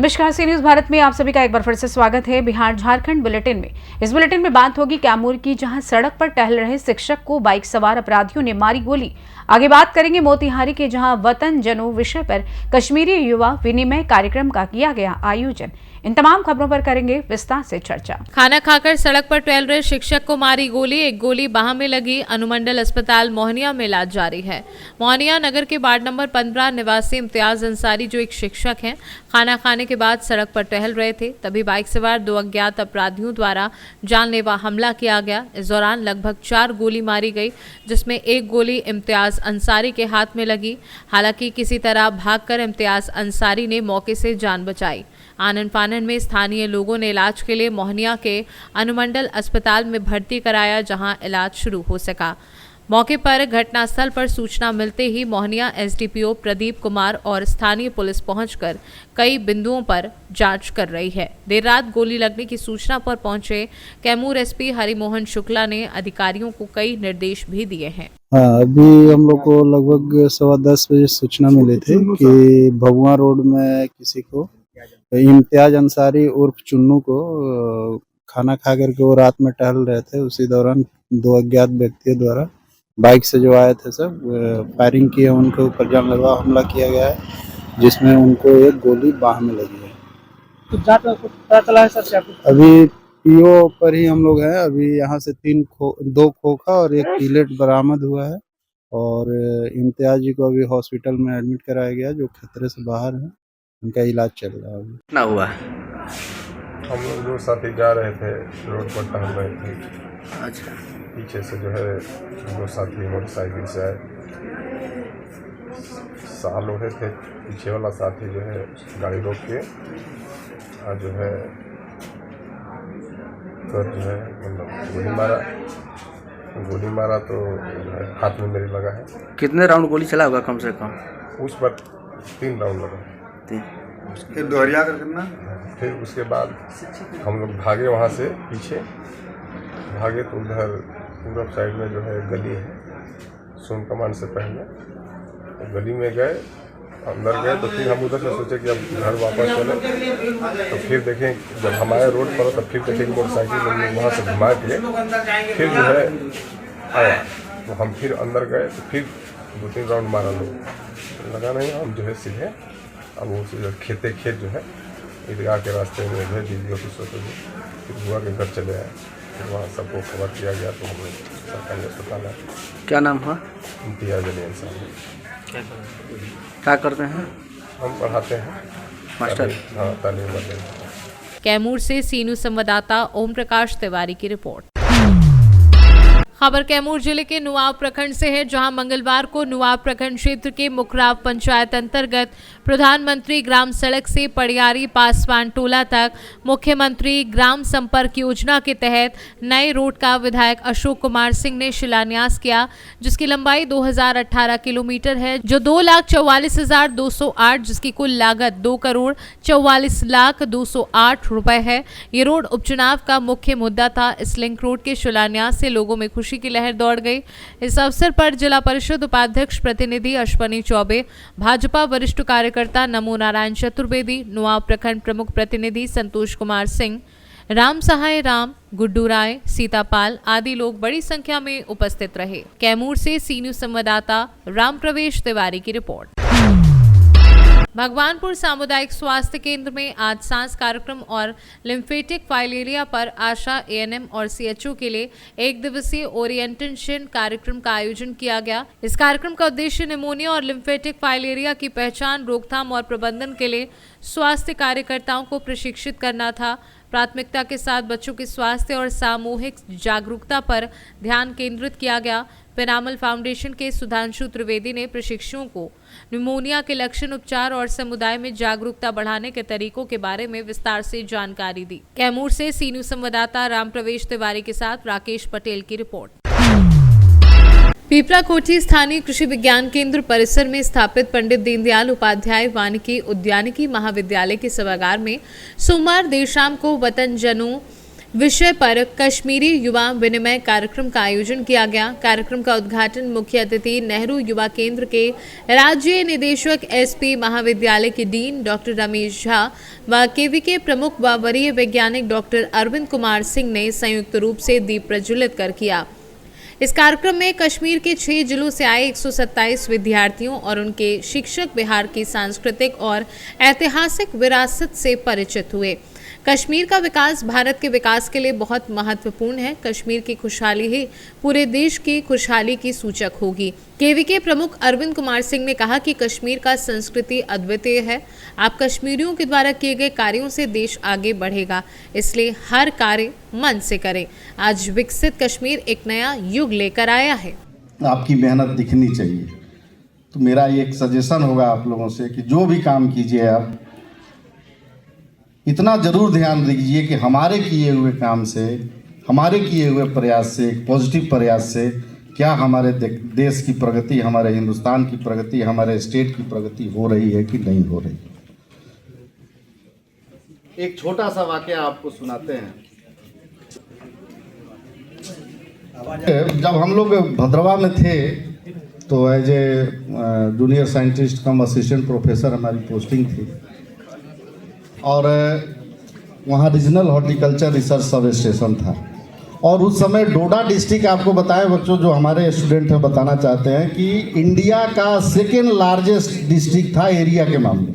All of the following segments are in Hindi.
नमस्कार, सी न्यूज भारत में आप सभी का एक बार फिर से स्वागत है। बिहार झारखंड बुलेटिन में इस बुलेटिन में बात होगी कैमूर की, जहां सड़क पर टहल रहे शिक्षक को बाइक सवार अपराधियों ने मारी गोली। आगे बात करेंगे मोतिहारी के, जहां वतन जनो विषय पर कश्मीरी युवा विनिमय कार्यक्रम का किया गया आयोजन। इन तमाम खबरों पर करेंगे विस्तार से चर्चा। खाना खाकर सड़क पर टहल रहे शिक्षक को मारी गोली, एक गोली बाह में लगी। अनुमंडल अस्पताल मोहनिया में इलाज जारी है। मोहनिया नगर के वार्ड नंबर 15 निवासी इम्तियाज अंसारी, जो एक शिक्षक हैं, खाना खाने के बाद सड़क पर टहल रहे थे, तभी बाइक सवार दो अज्ञात अपराधियों द्वारा जानलेवा हमला किया गया। इस दौरान लगभग 4 गोली मारी गई, जिसमें एक गोली इम्तियाज अंसारी के हाथ में लगी। हालांकि किसी तरह भागकर इम्तियाज अंसारी ने मौके से जान बचाई। आनन फानन में स्थानीय लोगों ने इलाज के लिए मोहनिया के अनुमंडल अस्पताल में भर्ती कराया, जहां इलाज शुरू हो सका। मौके पर घटनास्थल पर सूचना मिलते ही मोहनिया एसडीपीओ प्रदीप कुमार और स्थानीय पुलिस पहुंचकर कई बिंदुओं पर जांच कर रही है। देर रात गोली लगने की सूचना पर पहुंचे कैमूर एसपी हरिमोहन शुक्ला ने अधिकारियों को कई निर्देश भी दिए हैं। अभी हम लोग को लगभग 10:15 बजे सूचना मिली थी कि भगवा रोड में किसी को इम्तियाज अंसारी उर्फ चुन्नू को खाना खा करके वो रात में टहल रहे थे। उसी दौरान दो अज्ञात व्यक्तियों द्वारा बाइक से जो आए थे सब फायरिंग किए, उनके ऊपर जानलेवा हमला किया गया है, जिसमें उनको एक गोली बाह में लगी है। तो जांच में पता चला है सर? अभी पीओ पर ही हम लोग हैं। अभी यहाँ से 2 खोखा और 1 पिलेट बरामद हुआ है और इम्तियाज जी को अभी हॉस्पिटल में एडमिट कराया गया, जो खतरे से बाहर है। उनका इलाज चल रहा है। कितना हुआ है? हम लोग 2 साथी जा रहे थे, रोड पर टहल रहे थे। अच्छा। पीछे से जो है 2 साथी मोटरसाइकिल से आए, साल रहे थे। पीछे वाला साथी जो है गाड़ी रोक के और जो है मतलब गोली मारा तो जो है हाथ में मेरे लगा है। कितने राउंड गोली चला होगा कम से कम? उस पर 3 राउंड लगा। फिर दोहरिया कर करना। फिर उसके बाद हम लोग भागे, वहाँ से पीछे भागे तो उधर पूरब साइड में जो है गली है, सोन कमान से पहले तो गली में गए, अंदर गए। तो फिर हम उधर से सोचे कि अब घर वापस चले। तो फिर देखें जब हमारे रोड पर, तब फिर देखें मोटरसाइकिल वहाँ से घुमा के फिर जो है आया। तो हम फिर अंदर गए तो फिर 2-3 राउंड मारा, लोग लगा नहीं। हम जो है सीधे अब वो खेत जो है ईदगाह के रास्ते में जो है डीजी ऑफिस होते थे, फिर बुआ के घर चले आए। फिर वहाँ सबको खबर किया गया तो हम लोग सरकारी अस्पताल आए। क्या नाम हुआ? इम्तियाज अली अंसारी। क्या करते हैं? हम पढ़ाते हैं, मास्टर। हाँ, तालीम करते हैं। कैमूर से सी न्यूज संवाददाता ओम प्रकाश तिवारी की रिपोर्ट। खबर कैमूर जिले के नुआव प्रखंड से है, जहां मंगलवार को नुआव प्रखंड क्षेत्र के मुखराव पंचायत अंतर्गत प्रधानमंत्री ग्राम सड़क से पड़ियारी पासवान टोला तक मुख्यमंत्री ग्राम संपर्क योजना के तहत नए रोड का विधायक अशोक कुमार सिंह ने शिलान्यास किया, जिसकी लंबाई 2018 किलोमीटर है, जो 2,44,208, जिसकी कुल लागत 2,44,208 रुपए है। ये रोड उपचुनाव का मुख्य मुद्दा था। इस लिंक रोड के शिलान्यास से लोगों में खुशी की लहर दौड़ गई। इस अवसर पर जिला परिषद उपाध्यक्ष प्रतिनिधि अश्वनी चौबे, भाजपा वरिष्ठ कार्यकर्ता नमो नारायण चतुर्वेदी, नुआव प्रखंड प्रमुख प्रतिनिधि संतोष कुमार सिंह, राम सहाय राम, गुड्डू राय, सीतापाल आदि लोग बड़ी संख्या में उपस्थित रहे। कैमूर से सी न्यूज संवाददाता राम प्रवेश तिवारी की रिपोर्ट। भगवानपुर सामुदायिक स्वास्थ्य केंद्र में आज सांस कार्यक्रम और लिम्फेटिक फाइलेरिया पर आशा, एएनएम और सीएचओ के लिए 1 दिवसीय ओरिएंटेशन कार्यक्रम का आयोजन किया गया। इस कार्यक्रम का उद्देश्य निमोनिया और लिम्फेटिक फाइलेरिया की पहचान, रोकथाम और प्रबंधन के लिए स्वास्थ्य कार्यकर्ताओं को प्रशिक्षित करना था। प्राथमिकता के साथ बच्चों के स्वास्थ्य और सामूहिक जागरूकता पर ध्यान केंद्रित किया गया। पिनामल फाउंडेशन के सुधांशु त्रिवेदी ने प्रशिक्षुओं को निमोनिया के लक्षण, उपचार और समुदाय में जागरूकता बढ़ाने के तरीकों के बारे में विस्तार से जानकारी दी। कैमूर से सी न्यूज संवाददाता राम प्रवेश तिवारी के साथ राकेश पटेल की रिपोर्ट। पीपरा कोठी स्थानीय कृषि विज्ञान केंद्र परिसर में स्थापित पंडित दीनदयाल उपाध्याय वानिकी उद्यानिकी महाविद्यालय के सभागार में सोमवार देर शाम को वतन जनों विषय पर कश्मीरी युवा विनिमय कार्यक्रम का आयोजन किया गया। कार्यक्रम का उद्घाटन मुख्य अतिथि नेहरू युवा केंद्र के राज्य निदेशक एसपी महाविद्यालय के डीन डॉक्टर रमेश झा व केवीके प्रमुख व वरीय वैज्ञानिक डॉक्टर अरविंद कुमार सिंह ने संयुक्त रूप से दीप प्रज्वलित कर किया। इस कार्यक्रम में कश्मीर के 6 जिलों से आए 127 विद्यार्थियों और उनके शिक्षक बिहार की सांस्कृतिक और ऐतिहासिक विरासत से परिचित हुए। कश्मीर का विकास भारत के विकास के लिए बहुत महत्वपूर्ण है। कश्मीर की खुशहाली ही पूरे देश की खुशहाली की सूचक होगी। केवीके प्रमुख अरविंद कुमार सिंह ने कहा कि कश्मीर का संस्कृति अद्वितीय है। आप कश्मीरियों के द्वारा किए गए कार्यों से देश आगे बढ़ेगा, इसलिए हर कार्य मन से करें। आज विकसित कश्मीर एक नया युग लेकर आया है। आपकी मेहनत दिखनी चाहिए। तो मेरा एक सजेशन होगा आप लोगों से कि जो भी काम कीजिए आप इतना ज़रूर ध्यान दीजिए कि हमारे किए हुए काम से, हमारे किए हुए प्रयास से, पॉजिटिव प्रयास से क्या हमारे देश की प्रगति, हमारे हिंदुस्तान की प्रगति, हमारे स्टेट की प्रगति हो रही है कि नहीं हो रही। एक छोटा सा वाकया आपको सुनाते हैं। जब हम लोग भद्रवा में थे तो as a junior scientist cum assistant professor हमारी पोस्टिंग थी और वहाँ regional horticulture research sub station था। और उस समय डोडा डिस्ट्रिक्ट, आपको बताएं बच्चों जो हमारे स्टूडेंट हैं बताना चाहते हैं कि इंडिया का 2nd लार्जेस्ट डिस्ट्रिक्ट था एरिया के मामले।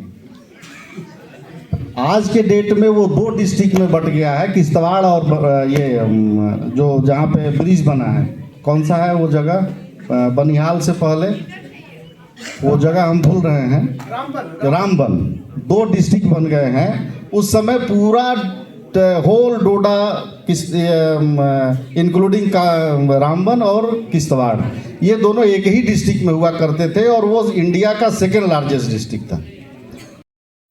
आज के डेट में वो 2 डिस्ट्रिक्ट में बट गया है, किश्तवाड़ और ये जो जहाँ पे ब्रिज बना है, कौन सा है वो जगह, बनिहाल से पहले वो जगह हम भूल रहे हैं, रामबन। 2 डिस्ट्रिक्ट बन गए हैं। उस समय पूरा होल डोडा इंक्लूडिंग का रामबन और किश्तवाड़, ये दोनों एक ही डिस्ट्रिक्ट में हुआ करते थे और वो इंडिया का 2nd लार्जेस्ट डिस्ट्रिक्ट था।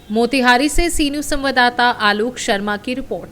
मोतिहारी से सी न्यूज संवाददाता आलोक शर्मा की रिपोर्ट।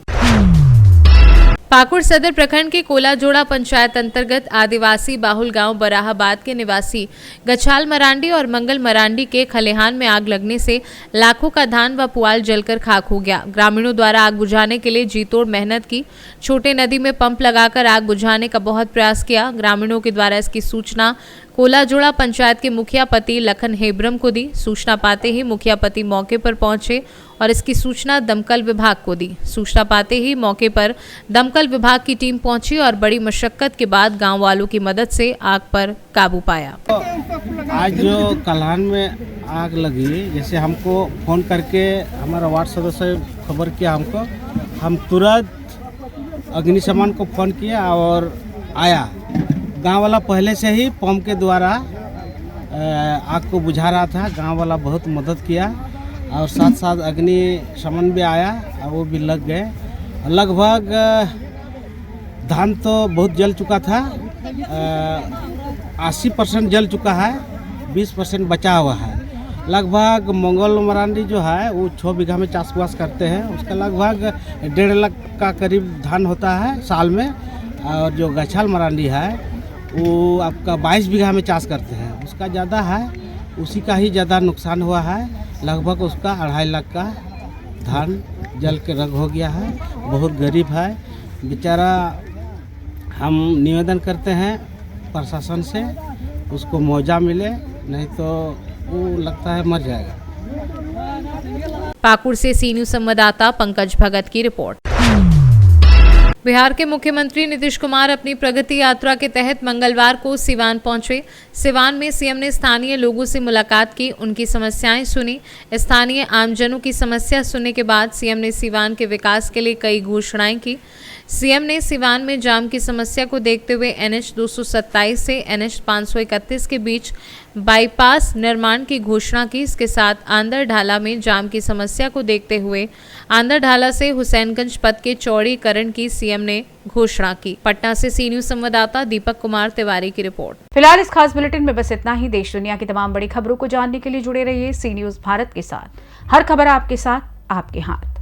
पाकुड़ सदर प्रखंड के कोलाजोड़ा पंचायत अंतर्गत आदिवासी बाहुल गांव बराहाबाद के निवासी गछाल मरांडी और मंगल मरांडी के खलिहान में आग लगने से लाखों का धान व पुआल जलकर खाक हो गया। ग्रामीणों द्वारा आग बुझाने के लिए जीतोड़ मेहनत की। छोटे नदी में पंप लगाकर आग बुझाने का बहुत प्रयास किया। ग्रामीणों के द्वारा इसकी सूचना कोलाजोड़ा पंचायत के मुखिया पति लखन हेब्रम को दी। सूचना पाते ही मुखिया पति मौके पर पहुंचे और इसकी सूचना दमकल विभाग को दी। सूचना पाते ही मौके पर दमकल विभाग की टीम पहुंची और बड़ी मशक्कत के बाद गांव वालों की मदद से आग पर काबू पाया। आज जो कलान में आग लगी, जैसे हमको फ़ोन करके हमारा वार्ड सदस्य खबर किया हमको, हम तुरंत अग्निशमन को फ़ोन किया और आया। गांव वाला पहले से ही पंप के द्वारा आग को बुझा रहा था। गांव वाला बहुत मदद किया और साथ साथ अग्निशमन भी आया और वो भी लग गए। लगभग धान तो बहुत जल चुका था, 80% जल चुका है, 20% बचा हुआ है। लगभग मंगल मरांडी जो है वो 6 बीघा में चाष करते हैं। उसका लगभग 1.5 लाख का करीब धान होता है साल में। और जो गछाल मरांडी है वो आपका 22 बीघा में चाष करते हैं, उसका ज़्यादा है, उसी का ही ज़्यादा नुकसान हुआ है। लगभग उसका 2.5 लाख का धान जल के रग हो गया है। बहुत गरीब है बेचारा। हम निवेदन करते हैं प्रशासन से उसको मुआवजा मिले, नहीं तो वो लगता है मर जाएगा। पाकुड़ से सी न्यूज संवाददाता पंकज भगत की रिपोर्ट। बिहार के मुख्यमंत्री नीतीश कुमार अपनी प्रगति यात्रा के तहत मंगलवार को सिवान पहुंचे। सिवान में सीएम ने स्थानीय लोगों से मुलाकात की, उनकी समस्याएं सुनी। स्थानीय आमजनों की समस्या सुनने के बाद सीएम ने सिवान के विकास के लिए कई घोषणाएं की। सीएम ने सिवान में जाम की समस्या को देखते हुए NH 227 से NH 531 के बीच बाईपास निर्माण की घोषणा की। इसके साथ आंदर ढाला में जाम की समस्या को देखते हुए आंदर ढाला से हुसैनगंज पथ के चौड़ीकरण की सीएम ने घोषणा की। पटना से सी न्यूज संवाददाता दीपक कुमार तिवारी की रिपोर्ट। फिलहाल इस खास बुलेटिन में बस इतना ही। देश दुनिया की तमाम बड़ी खबरों को जानने के लिए जुड़े रहिए सी न्यूज भारत के साथ। हर खबर आपके साथ, आपके हाथ।